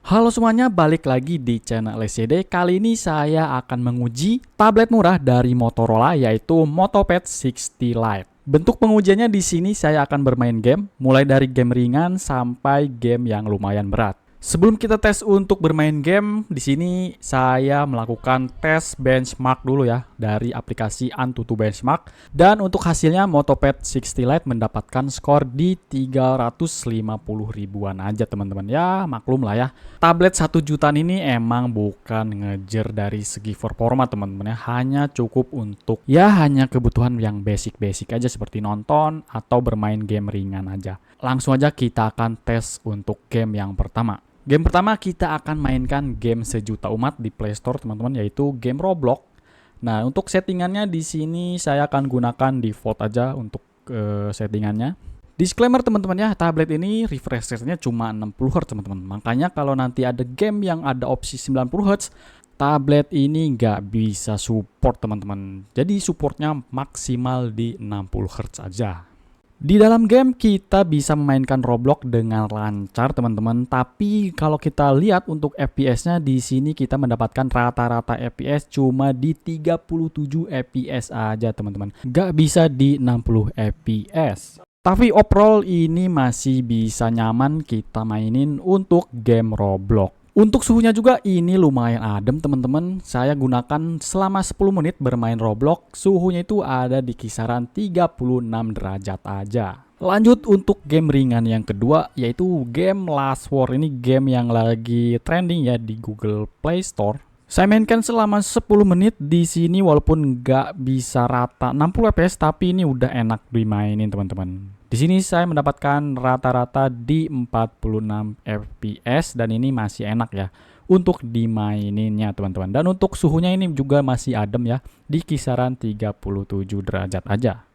Halo semuanya, balik lagi di channel LCD. Kali ini saya akan menguji tablet murah dari Motorola yaitu Motopad 60 Lite. Bentuk pengujiannya di sini saya akan bermain game, mulai dari game ringan sampai game yang lumayan berat. Sebelum kita tes untuk bermain game, di sini saya melakukan tes benchmark dulu ya dari aplikasi Antutu Benchmark. Dan untuk hasilnya Motopad 60 Lite mendapatkan skor di 350 ribuan aja teman-teman. Ya maklum lah ya. Tablet 1 jutaan ini emang bukan ngejer dari segi performa teman-teman ya. Hanya cukup untuk hanya kebutuhan yang basic-basic aja seperti nonton atau bermain game ringan aja. Langsung aja kita akan tes untuk game yang pertama. Game pertama kita akan mainkan game sejuta umat di Play Store teman-teman, yaitu game Roblox. Nah, untuk settingannya di sini saya akan gunakan default aja untuk settingannya. Disclaimer teman-teman ya, tablet ini refresh rate-nya cuma 60 Hz teman-teman. Makanya kalau nanti ada game yang ada opsi 90 Hz, tablet ini nggak bisa support teman-teman. Jadi supportnya maksimal di 60 Hz aja. Di dalam game kita bisa memainkan Roblox dengan lancar teman-teman, tapi kalau kita lihat untuk FPS-nya di sini kita mendapatkan rata-rata FPS cuma di 37 FPS aja teman-teman. Nggak bisa di 60 FPS. Tapi overall ini masih bisa nyaman kita mainin untuk game Roblox. Untuk suhunya juga ini lumayan adem teman-teman. Saya gunakan selama 10 menit bermain Roblox. Suhunya itu ada di kisaran 36 derajat aja. Lanjut untuk game ringan yang kedua yaitu game Last War. Ini game yang lagi trending ya di Google Play Store. Saya mainkan selama 10 menit di sini walaupun nggak bisa rata 60 fps tapi ini udah enak dimainin teman-teman. Di sini saya mendapatkan rata-rata di 46 fps dan ini masih enak ya untuk dimaininnya teman-teman. Dan untuk suhunya ini juga masih adem ya di kisaran 37 derajat aja.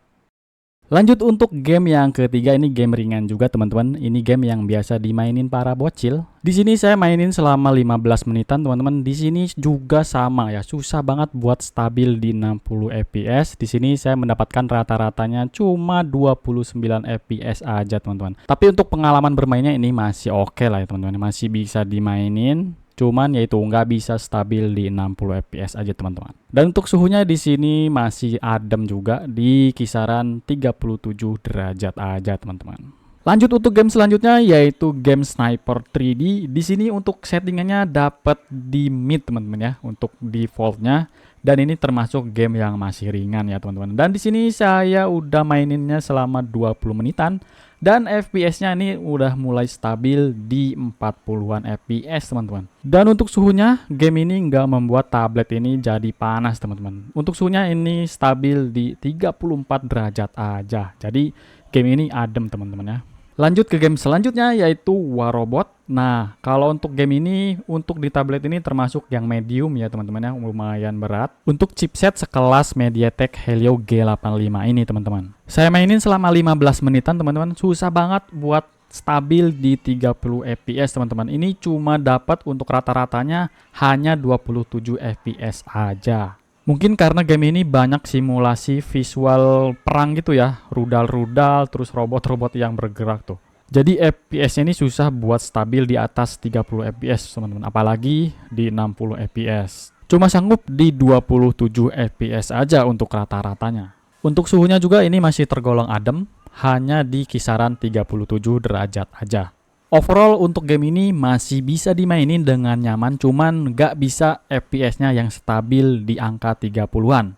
Lanjut untuk game yang ketiga, ini game ringan juga teman-teman. Ini game yang biasa dimainin para bocil. Di sini saya mainin selama 15 menitan teman-teman. Di sini juga sama ya, susah banget buat stabil di 60 fps. Di sini saya mendapatkan rata-ratanya cuma 29 fps aja teman-teman. Tapi untuk pengalaman bermainnya ini masih oke lah ya teman-teman. Masih bisa dimainin. Cuman yaitu nggak bisa stabil di 60 fps aja teman-teman. Dan untuk suhunya di sini masih adem juga di kisaran 37 derajat aja teman-teman. Lanjut untuk game selanjutnya yaitu game Sniper 3D. Di sini untuk settingannya dapat di mid teman-teman ya untuk defaultnya. Dan ini termasuk game yang masih ringan ya teman-teman. Dan di sini saya udah maininnya selama 20 menitan. Dan FPS-nya ini udah mulai stabil di 40-an FPS teman-teman. Dan untuk suhunya, game ini nggak membuat tablet ini jadi panas teman-teman. Untuk suhunya ini stabil di 34 derajat aja. Jadi game ini adem teman-teman ya. Lanjut ke game selanjutnya yaitu War Robot. Nah, kalau untuk game ini, untuk di tablet ini termasuk yang medium ya teman-teman ya, lumayan berat. Untuk chipset sekelas MediaTek Helio G85 ini teman-teman. Saya mainin selama 15 menitan teman-teman, susah banget buat stabil di 30 fps teman-teman. Ini cuma dapat untuk rata-ratanya hanya 27 fps aja. Mungkin karena game ini banyak simulasi visual perang gitu ya, rudal-rudal, terus robot-robot yang bergerak tuh. Jadi FPS-nya ini susah buat stabil di atas 30 fps teman-teman, apalagi di 60 fps. Cuma sanggup di 27 fps aja untuk rata-ratanya. Untuk suhunya juga ini masih tergolong adem, hanya di kisaran 37 derajat aja. Overall untuk game ini masih bisa dimainin dengan nyaman, cuman nggak bisa FPS-nya yang stabil di angka 30-an.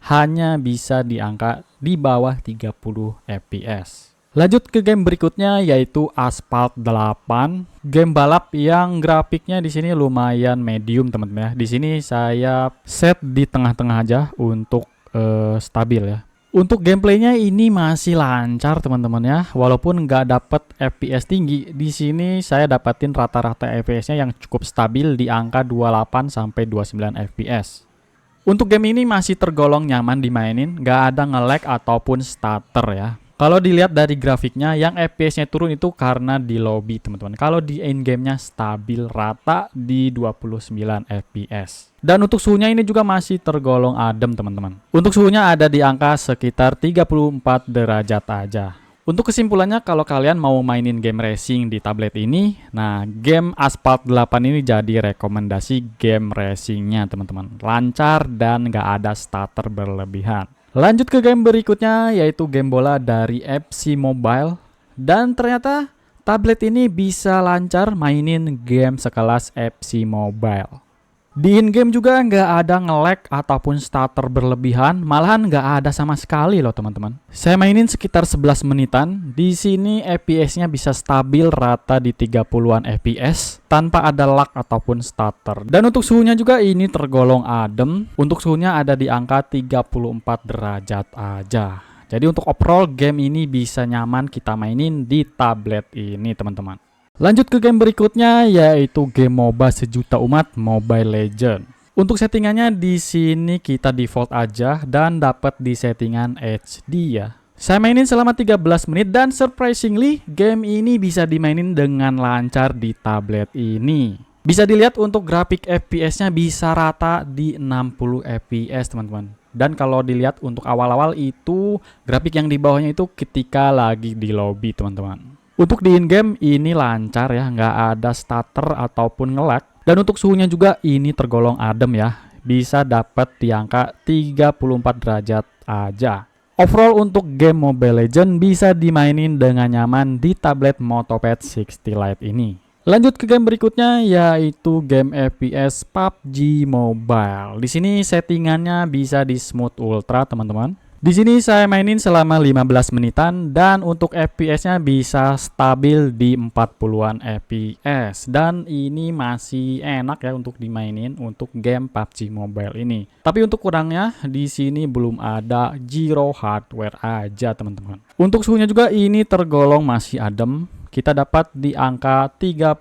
Hanya bisa di angka di bawah 30 FPS. Lanjut ke game berikutnya yaitu Asphalt 8, game balap yang grafiknya di sini lumayan medium teman-teman ya. Di sini saya set di tengah-tengah aja untuk stabil ya. Untuk gameplaynya ini masih lancar teman-teman ya, walaupun nggak dapet FPS tinggi. Di sini saya dapatin rata-rata FPS-nya yang cukup stabil di angka 28 sampai 29 FPS. Untuk game ini masih tergolong nyaman dimainin, nggak ada nge-lag ataupun stutter ya. Kalau dilihat dari grafiknya, yang FPS-nya turun itu karena di lobby teman-teman. Kalau di in-game-nya stabil rata di 29 FPS. Dan untuk suhunya ini juga masih tergolong adem teman-teman. Untuk suhunya ada di angka sekitar 34 derajat aja. Untuk kesimpulannya, kalau kalian mau mainin game racing di tablet ini, nah game Asphalt 8 ini jadi rekomendasi game racingnya teman-teman. Lancar dan nggak ada stutter berlebihan. Lanjut ke game berikutnya, yaitu game bola dari FC Mobile. Dan ternyata tablet ini bisa lancar mainin game sekelas FC Mobile. Di in-game juga nggak ada nge-lag ataupun stutter berlebihan, malahan nggak ada sama sekali loh teman-teman. Saya mainin sekitar 11 menitan, di sini FPS-nya bisa stabil rata di 30-an FPS tanpa ada lag ataupun stutter. Dan untuk suhunya juga ini tergolong adem, untuk suhunya ada di angka 34 derajat aja. Jadi untuk overall game ini bisa nyaman kita mainin di tablet ini teman-teman. Lanjut ke game berikutnya, yaitu game MOBA sejuta umat, Mobile Legends. Untuk settingannya di sini kita default aja dan dapat di settingan HD ya. Saya mainin selama 13 menit dan surprisingly game ini bisa dimainin dengan lancar di tablet ini. Bisa dilihat untuk grafik FPS-nya bisa rata di 60 FPS teman-teman. Dan kalau dilihat untuk awal-awal itu grafik yang di bawahnya itu ketika lagi di lobby teman-teman. Untuk di in-game ini lancar ya, nggak ada stutter ataupun nge-lag. Dan untuk suhunya juga ini tergolong adem ya, bisa dapat di angka 34 derajat aja. Overall untuk game Mobile Legends bisa dimainin dengan nyaman di tablet Motopad 60 Lite ini. Lanjut ke game berikutnya, yaitu game FPS PUBG Mobile. Di sini settingannya bisa di smooth ultra teman-teman. Di sini saya mainin selama 15 menitan dan untuk FPS-nya bisa stabil di 40-an FPS dan ini masih enak ya untuk dimainin untuk game PUBG Mobile ini. Tapi untuk kurangnya di sini belum ada gyro hardware aja teman-teman. Untuk suhunya juga ini tergolong masih adem. Kita dapat di angka 35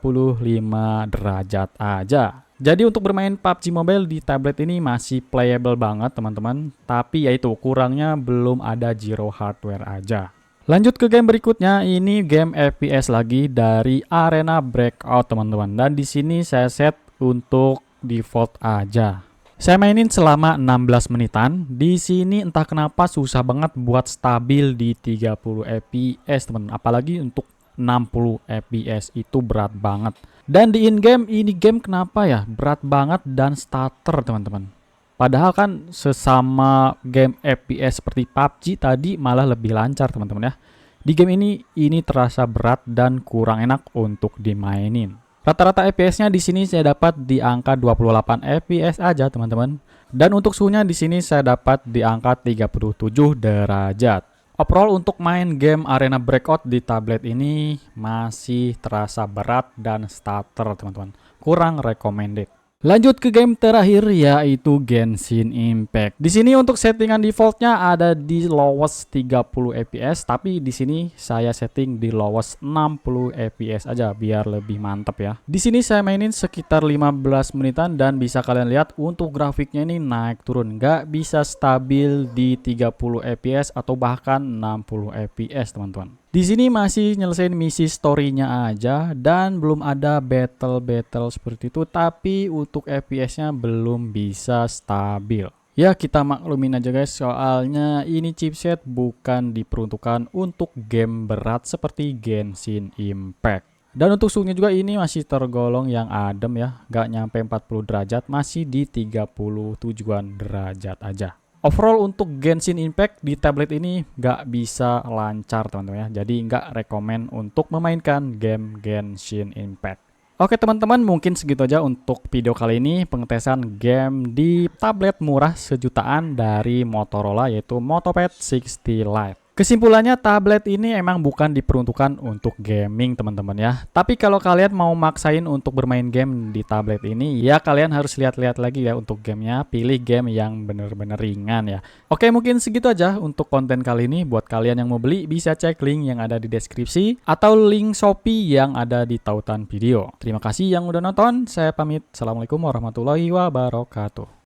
derajat aja. Jadi untuk bermain PUBG Mobile di tablet ini masih playable banget teman-teman. Tapi yaitu kurangnya belum ada gyro hardware aja. Lanjut ke game berikutnya, ini game FPS lagi dari Arena Breakout teman-teman. Dan di sini saya set untuk default aja. Saya mainin selama 16 menitan. Di sini entah kenapa susah banget buat stabil di 30 FPS teman. Apalagi untuk 60 FPS itu berat banget. Dan di in-game ini game kenapa ya berat banget dan stutter teman-teman. Padahal kan sesama game FPS seperti PUBG tadi malah lebih lancar teman-teman ya. Di game ini terasa berat dan kurang enak untuk dimainin. Rata-rata FPS-nya di sini saya dapat di angka 28 FPS aja teman-teman. Dan untuk suhunya di sini saya dapat di angka 37 derajat. Overall untuk main game Arena Breakout di tablet ini masih terasa berat dan stutter teman-teman. Kurang recommended. Lanjut ke game terakhir yaitu Genshin Impact. Di sini untuk settingan defaultnya ada di lowest 30 fps, tapi di sini saya setting di lowest 60 fps aja biar lebih mantap ya. Di sini saya mainin sekitar 15 menitan dan bisa kalian lihat untuk grafiknya ini naik turun, nggak bisa stabil di 30 fps atau bahkan 60 fps teman-teman. Di sini masih nyelesain misi story-nya aja dan belum ada battle seperti itu, tapi untuk FPS-nya belum bisa stabil. Ya kita maklumin aja guys, soalnya ini chipset bukan diperuntukkan untuk game berat seperti Genshin Impact. Dan untuk suhunya juga ini masih tergolong yang adem ya, gak nyampe 40 derajat, masih di 37-an derajat aja. Overall untuk Genshin Impact di tablet ini nggak bisa lancar teman-teman ya. Jadi nggak rekomen untuk memainkan game Genshin Impact. Oke teman-teman, mungkin segitu aja untuk video kali ini pengetesan game di tablet murah sejutaan dari Motorola yaitu Motopad 60 Lite. Kesimpulannya tablet ini emang bukan diperuntukkan untuk gaming teman-teman ya. Tapi kalau kalian mau maksain untuk bermain game di tablet ini, ya kalian harus lihat-lihat lagi ya untuk gamenya. Pilih game yang bener-bener ringan ya. Oke mungkin segitu aja untuk konten kali ini. Buat kalian yang mau beli bisa cek link yang ada di deskripsi atau link Shopee yang ada di tautan video. Terima kasih yang udah nonton. Saya pamit. Assalamualaikum warahmatullahi wabarakatuh.